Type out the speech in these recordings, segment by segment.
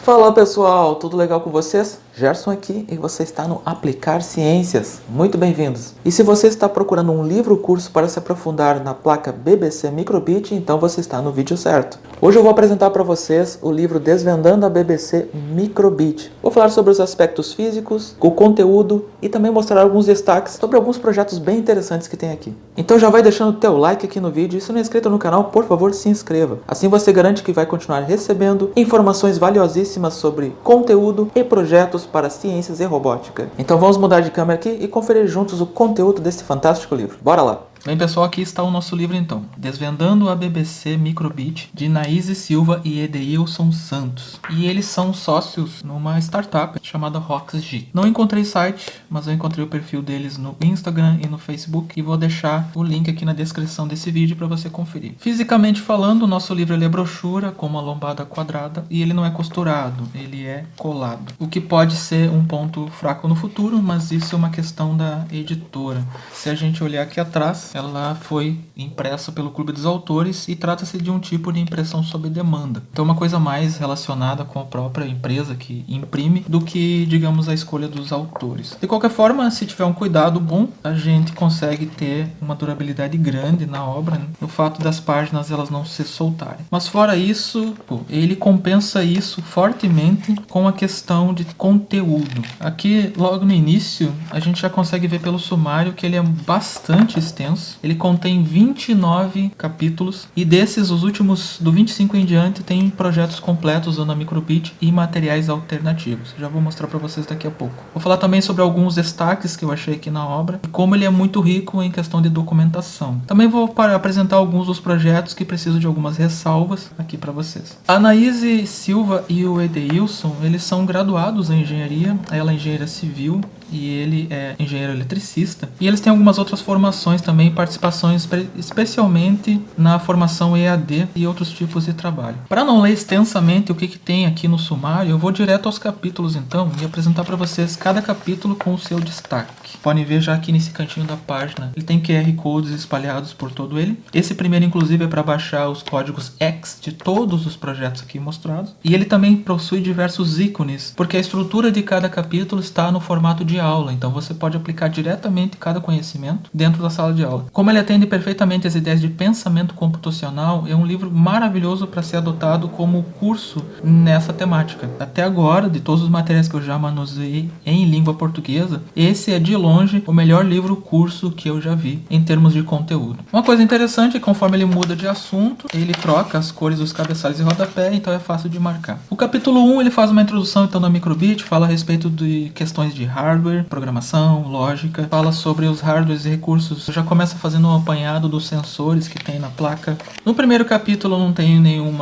Fala pessoal, tudo legal com vocês? Gerson aqui e você está no Aplicar Ciências. Muito bem-vindos! E se você está procurando um livro curso para se aprofundar na placa BBC Microbit, então você está no vídeo certo. Hoje eu vou apresentar para vocês o livro Desvendando a BBC Microbit. Vou falar sobre os aspectos físicos, o conteúdo e também mostrar alguns destaques sobre alguns projetos bem interessantes que tem aqui. Então já vai deixando o teu like aqui no vídeo e se não é inscrito no canal, por favor se inscreva. Assim você garante que vai continuar recebendo informações valiosíssimas sobre conteúdo e projetos para ciências e robótica. Então vamos mudar de câmera aqui e conferir juntos o conteúdo desse fantástico livro. Bora lá! Bem pessoal, aqui está o nosso livro então, Desvendando a BBC Microbit, de Naíse Silva e Edeilson Santos. E eles são sócios numa startup chamada RoxG. Não encontrei site, mas eu encontrei o perfil deles no Instagram e no Facebook e vou deixar o link aqui na descrição desse vídeo para você conferir. Fisicamente falando, o nosso livro ele é brochura com uma lombada quadrada e ele não é costurado, ele é colado. O que pode ser um ponto fraco no futuro, mas isso é uma questão da editora. Se a gente olhar aqui atrás, ela foi impressa pelo Clube dos Autores e trata-se de um tipo de impressão sob demanda. Então uma coisa mais relacionada com a própria empresa que imprime do que, digamos, a escolha dos autores. De qualquer forma, se tiver um cuidado bom, a gente consegue ter uma durabilidade grande na obra, né? O fato das páginas elas não se soltarem. Mas fora isso, ele compensa isso fortemente com a questão de conteúdo. Aqui, logo no início, a gente já consegue ver pelo sumário que ele é bastante extenso. Ele contém 29 capítulos e desses, os últimos, do 25 em diante, tem projetos completos usando a Microbit e materiais alternativos. Já vou mostrar para vocês daqui a pouco. Vou falar também sobre alguns destaques que eu achei aqui na obra e como ele é muito rico em questão de documentação. Também vou apresentar alguns dos projetos que precisam de algumas ressalvas aqui para vocês. A Naíse Silva e o Edeilson, eles são graduados em engenharia, ela é engenheira civil e ele é engenheiro eletricista. E eles têm algumas outras formações também, participações especialmente na formação EAD e outros tipos de trabalho. Para não ler extensamente o que tem aqui no sumário, eu vou direto aos capítulos então e apresentar para vocês cada capítulo com o seu destaque. Podem ver já aqui nesse cantinho da página, ele tem QR Codes espalhados por todo ele. Esse primeiro inclusive é para baixar os códigos X de todos os projetos aqui mostrados. E ele também possui diversos ícones, porque a estrutura de cada capítulo está no formato de aula, então você pode aplicar diretamente cada conhecimento dentro da sala de aula. Como ele atende perfeitamente as ideias de pensamento computacional, é um livro maravilhoso para ser adotado como curso nessa temática. Até agora, de todos os materiais que eu já manuseei em língua portuguesa, esse é de longe o melhor livro curso que eu já vi em termos de conteúdo. Uma coisa interessante é que conforme ele muda de assunto, ele troca as cores dos cabeçalhos e rodapé, então é fácil de marcar. O capítulo 1 ele faz uma introdução então da Microbit, fala a respeito de questões de hardware, programação, lógica, fala sobre os hardwares e recursos, já começa fazendo um apanhado dos sensores que tem na placa. No primeiro capítulo não tem nenhum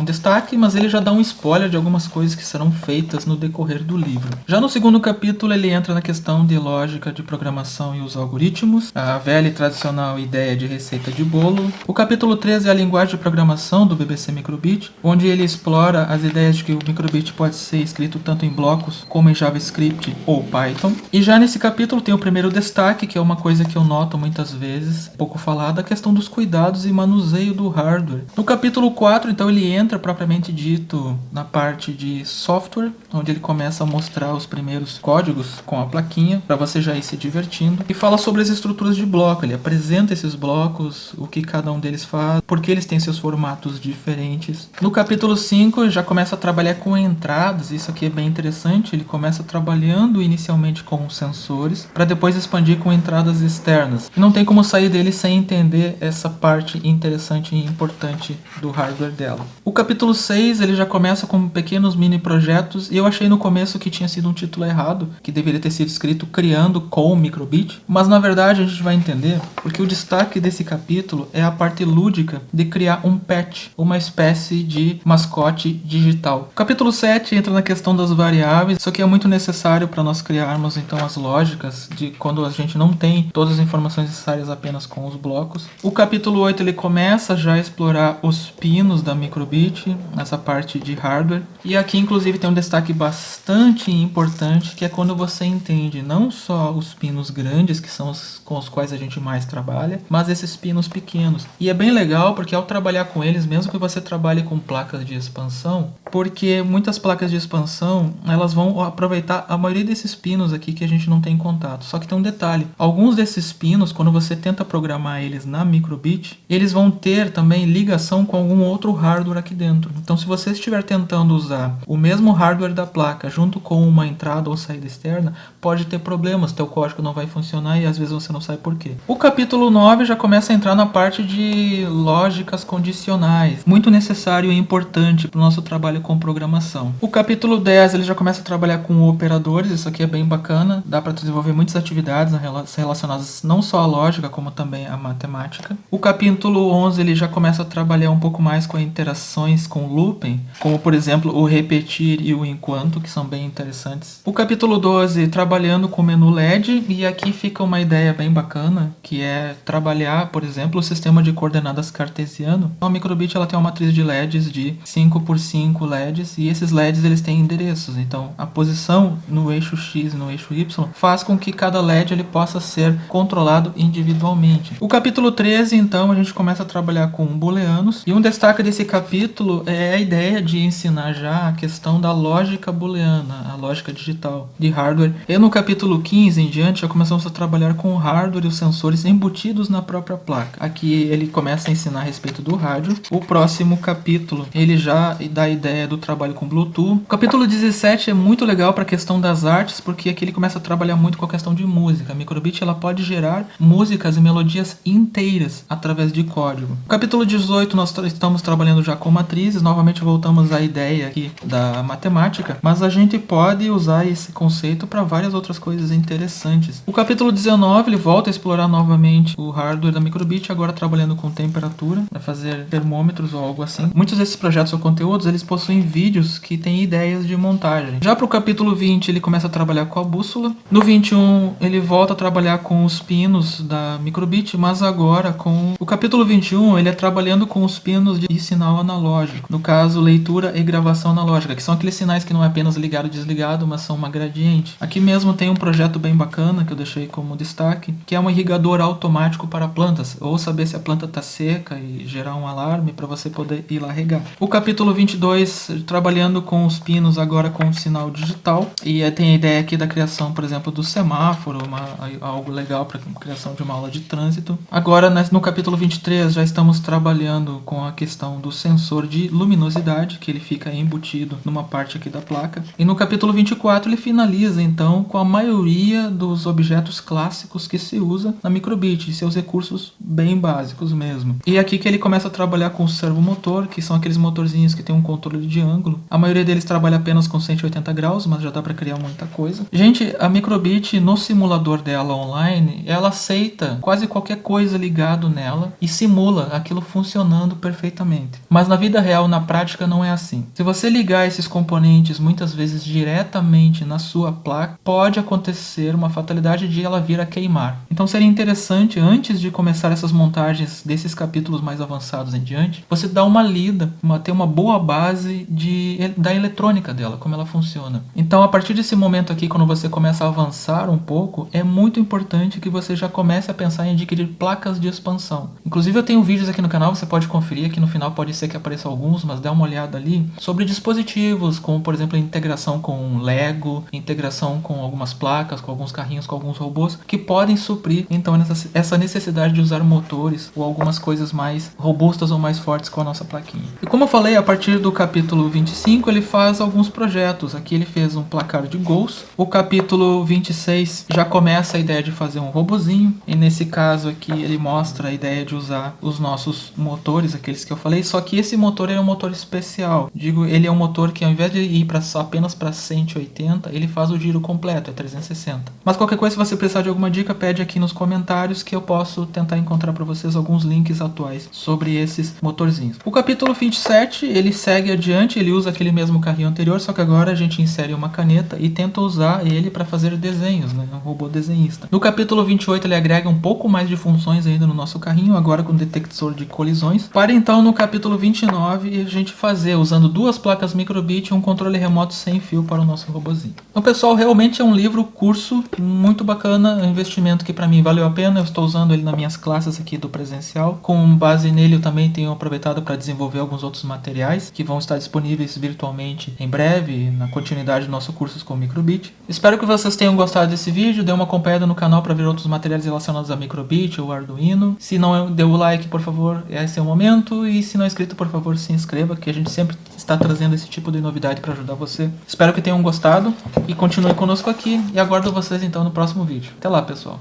destaque, mas ele já dá um spoiler de algumas coisas que serão feitas no decorrer do livro. Já no segundo capítulo ele entra na questão de lógica de programação e os algoritmos, a velha e tradicional ideia de receita de bolo. O capítulo 3 é a linguagem de programação do BBC Microbit, onde ele explora as ideias de que o Microbit pode ser escrito tanto em blocos como em JavaScript ou Python. E já nesse capítulo tem o primeiro destaque, que é uma coisa que eu noto muitas vezes, pouco falada, a questão dos cuidados e manuseio do hardware. No capítulo 4, então, ele entra propriamente dito na parte de software, onde ele começa a mostrar os primeiros códigos com a plaquinha, para você já ir se divertindo. E fala sobre as estruturas de bloco, ele apresenta esses blocos, o que cada um deles faz, porque eles têm seus formatos diferentes. No capítulo 5, já começa a trabalhar com entradas, isso aqui é bem interessante, ele começa trabalhando inicialmente com sensores, para depois expandir com entradas externas. E não tem como sair dele sem entender essa parte interessante e importante do hardware dela. O capítulo 6, ele já começa com pequenos mini projetos, e eu achei no começo que tinha sido um título errado, que deveria ter sido escrito Criando com Microbit, mas na verdade a gente vai entender, porque o destaque desse capítulo é a parte lúdica de criar um pet, uma espécie de mascote digital. O capítulo 7 entra na questão das variáveis, isso aqui é muito necessário para nós criarmos temos então as lógicas de quando a gente não tem todas as informações necessárias apenas com os blocos. O capítulo 8 ele começa já a explorar os pinos da microbit, essa parte de hardware. E aqui inclusive tem um destaque bastante importante, que é quando você entende não só os pinos grandes, que são os com os quais a gente mais trabalha, mas esses pinos pequenos. E é bem legal porque ao trabalhar com eles, mesmo que você trabalhe com placas de expansão, porque muitas placas de expansão, elas vão aproveitar a maioria desses pinos aqui que a gente não tem contato. Só que tem um detalhe, alguns desses pinos, quando você tenta programar eles na microbit, eles vão ter também ligação com algum outro hardware aqui dentro. Então se você estiver tentando usar o mesmo hardware da placa junto com uma entrada ou saída externa, pode ter problemas, teu código não vai funcionar e às vezes você não sabe por quê. O capítulo 9 já começa a entrar na parte de lógicas condicionais, muito necessário e importante para o nosso trabalho com programação. O capítulo 10 ele já começa a trabalhar com operadores, isso aqui é bem bacana, dá para desenvolver muitas atividades relacionadas não só à lógica, como também à matemática. O capítulo 11 ele já começa a trabalhar um pouco mais com interações com looping, como por exemplo o repetir e o enquanto, que são bem interessantes. O capítulo 12 trabalhando com o menu LED, e aqui fica uma ideia bem bacana, que é trabalhar, por exemplo, o sistema de coordenadas cartesiano. A microbit ela tem uma matriz de LEDs de 5x5 LEDs, e esses LEDs eles têm endereços. Então, a posição no eixo X e no eixo Y faz com que cada LED ele possa ser controlado individualmente. O capítulo 13, então, a gente começa a trabalhar com booleanos, e um destaque desse capítulo é a ideia de ensinar já a questão da lógica booleana, a lógica digital de hardware. E no capítulo 15 em diante já começamos a trabalhar com o hardware e os sensores embutidos na própria placa. Aqui ele começa a ensinar a respeito do rádio. O próximo capítulo ele já dá a ideia do trabalho com Bluetooth. O capítulo 17 é muito legal para a questão das artes, porque aqui ele começa a trabalhar muito com a questão de música. A microbit ela pode gerar músicas e melodias inteiras através de código. No capítulo 18 nós estamos trabalhando já com matrizes. Novamente voltamos à ideia aqui da matemática, mas a gente pode usar esse conceito para várias outras coisas interessantes. O capítulo 19 ele volta a explorar novamente o hardware da microbit, agora trabalhando com temperatura, para fazer termômetros ou algo assim. Muitos desses projetos ou conteúdos eles possuem vídeos que têm ideias de montagem. Já para o capítulo 20 ele começa a trabalhar com a bússola. No 21 ele volta a trabalhar com os pinos da microbit, mas agora com o capítulo 21 ele é trabalhando com os pinos de sinal analógico. No caso, leitura e gravação analógica, que são aqueles sinais que não é apenas ligado e desligado, mas são uma gradiente. Aqui mesmo tem um projeto bem bacana que eu deixei como destaque, que é um irrigador automático para plantas, ou saber se a planta está seca e gerar um alarme para você poder ir lá regar. O capítulo 22, trabalhando com os pinos agora com o sinal digital, e tem a ideia aqui da criação, por exemplo, do semáforo, algo legal para a criação de uma aula de trânsito. Agora, no capítulo 23, já estamos trabalhando com a questão do sensor de luminosidade, que ele fica embutido numa parte aqui da placa. E no capítulo 24 ele finaliza então com a maioria dos objetos clássicos que se usa na microbit, e seus recursos bem básicos mesmo. E aqui que ele começa a trabalhar com o servomotor, que são aqueles motorzinhos que tem um controle de ângulo. A maioria deles trabalha apenas com 180 graus, mas já dá para criar muita coisa. Gente, a microbit no simulador dela online, ela aceita quase qualquer coisa ligado nela e simula aquilo funcionando perfeitamente. Mas na vida real, na prática, não é assim. Se você ligar esses componentes muitas vezes diretamente na sua placa, pode acontecer uma fatalidade de ela vir a queimar. Então seria interessante, antes de começar essas montagens desses capítulos mais avançados em diante, você dar uma lida, ter uma boa base da eletrônica dela, como ela funciona. Então a partir desse momento aqui, quando você começa a avançar um pouco, é muito importante que você já comece a pensar em adquirir placas de expansão. Inclusive eu tenho vídeos aqui no canal, você pode conferir, aqui no final pode ser que apareça alguns, mas dá uma olhada ali, sobre dispositivos, como por exemplo a integração com Lego, integração com algumas placas, com alguns carrinhos, com alguns robôs, que podem suprir então essa necessidade de usar motores ou algumas coisas mais robustas ou mais fortes com a nossa plaquinha. E como eu falei, a partir do capítulo 25 ele faz alguns projetos. Aqui ele fez um placar de gols. O capítulo 26 já começa a ideia de fazer um robozinho, e nesse caso aqui ele mostra a ideia de usar os nossos motores, aqueles que eu falei, só que esse motor é um motor especial. Digo, ele é um motor que ao invés de ir apenas para 180, ele faz o giro completo, é 360. Mas qualquer coisa, se você precisar de alguma dica, pede aqui nos comentários que eu posso tentar encontrar para vocês alguns links atuais sobre esses motorzinhos. O capítulo 27, ele segue adiante, ele usa aquele mesmo carrinho anterior, só que agora a gente insere uma caneta e tenta usar ele para fazer desenhos, né? É um robô desenhista. No capítulo 28 ele agrega um pouco mais de funções ainda no nosso carrinho, agora com detector de colisões. Para então no capítulo 29 a gente fazer, usando 2 placas microbit e um controle remoto sem fio para o nosso robozinho. Então pessoal, realmente é um livro, curso muito bacana, um investimento que para mim valeu a pena. Eu estou usando ele nas minhas classes aqui do presencial. Com base nele eu também tenho aproveitado para desenvolver alguns outros materiais que vão estar disponíveis virtualmente em breve, na continuidade do nosso curso com microbit. Espero que vocês tenham gostado desse vídeo, dê uma acompanhada no canal para ver outros materiais relacionados a microbit ou Arduino. Se não deu o like, por favor, esse é o momento. E se não é inscrito, por favor, se inscreva, que a gente sempre está trazendo esse tipo de novidade para ajudar você. Espero que tenham gostado e continue conosco aqui e aguardo vocês então no próximo vídeo. Até lá, pessoal!